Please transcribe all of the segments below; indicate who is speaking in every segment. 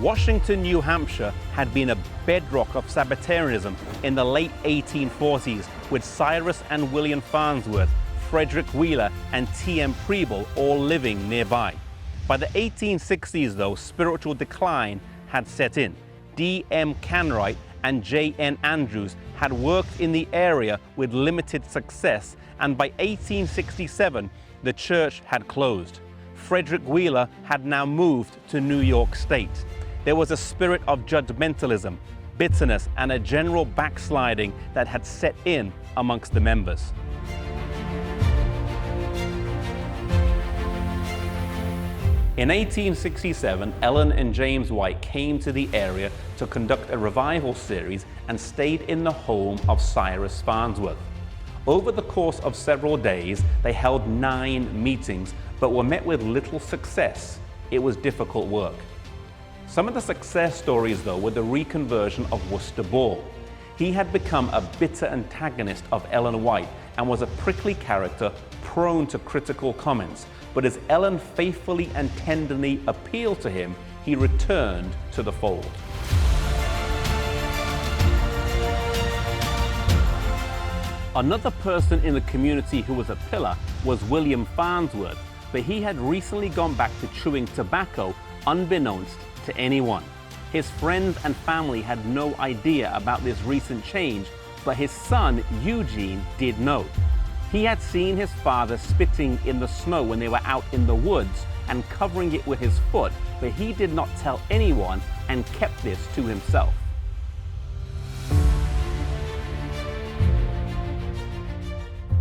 Speaker 1: Washington, New Hampshire had been a bedrock of Sabbatarianism in the late 1840s, with Cyrus and William Farnsworth, Frederick Wheeler, and T.M. Preble all living nearby. By the 1860s, though, spiritual decline had set in. D.M. Canright and J.N. Andrews had worked in the area with limited success, and by 1867, the church had closed. Frederick Wheeler had now moved to New York State. There was a spirit of judgmentalism, bitterness, and a general backsliding that had set in amongst the members. In 1867, Ellen and James White came to the area to conduct a revival series and stayed in the home of Cyrus Farnsworth. Over the course of several days, they held 9 meetings, but were met with little success. It was difficult work. Some of the success stories, though, were the reconversion of Worcester Ball. He had become a bitter antagonist of Ellen White and was a prickly character prone to critical comments. But as Ellen faithfully and tenderly appealed to him, he returned to the fold. Another person in the community who was a pillar was William Farnsworth, but he had recently gone back to chewing tobacco unbeknownst to anyone. His friends and family had no idea about this recent change, but his son Eugene did know. He had seen his father spitting in the snow when they were out in the woods and covering it with his foot, but he did not tell anyone and kept this to himself.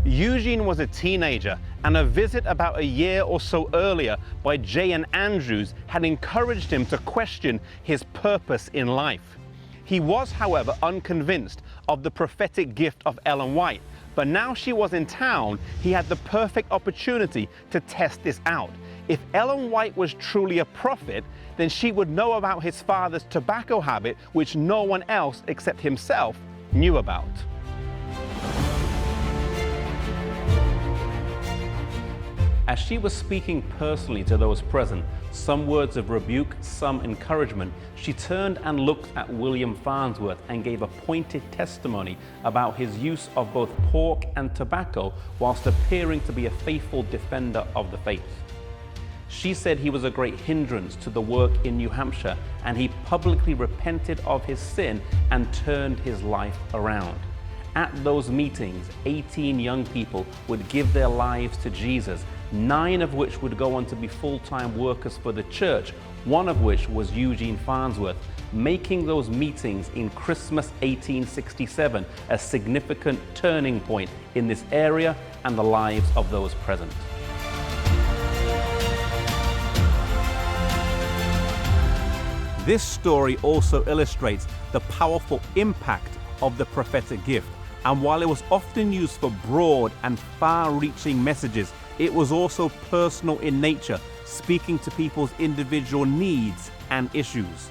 Speaker 1: Eugene was a teenager, and a visit about a year or so earlier by J.N. Andrews had encouraged him to question his purpose in life. He was, however, unconvinced of the prophetic gift of Ellen White, but now she was in town, he had the perfect opportunity to test this out. If Ellen White was truly a prophet, then she would know about his father's tobacco habit, which no one else except himself knew about. As she was speaking personally to those present, some words of rebuke, some encouragement, she turned and looked at William Farnsworth and gave a pointed testimony about his use of both pork and tobacco whilst appearing to be a faithful defender of the faith. She said he was a great hindrance to the work in New Hampshire, and he publicly repented of his sin and turned his life around. At those meetings, 18 young people would give their lives to Jesus, 9 of which would go on to be full-time workers for the church, one of which was Eugene Farnsworth, making those meetings in Christmas 1867 a significant turning point in this area and the lives of those present. This story also illustrates the powerful impact of the prophetic gift, and while it was often used for broad and far-reaching messages, it was also personal in nature, speaking to people's individual needs and issues.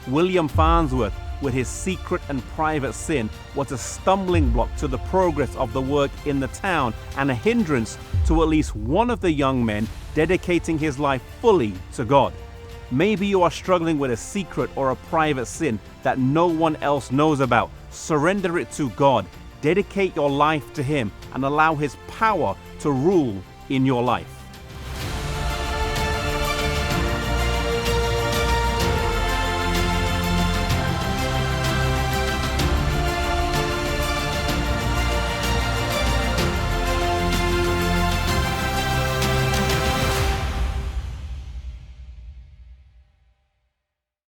Speaker 1: William Farnsworth, with his secret and private sin, was a stumbling block to the progress of the work in the town and a hindrance to at least one of the young men dedicating his life fully to God. Maybe you are struggling with a secret or a private sin that no one else knows about. Surrender it to God. Dedicate your life to Him and allow His power to rule in your life.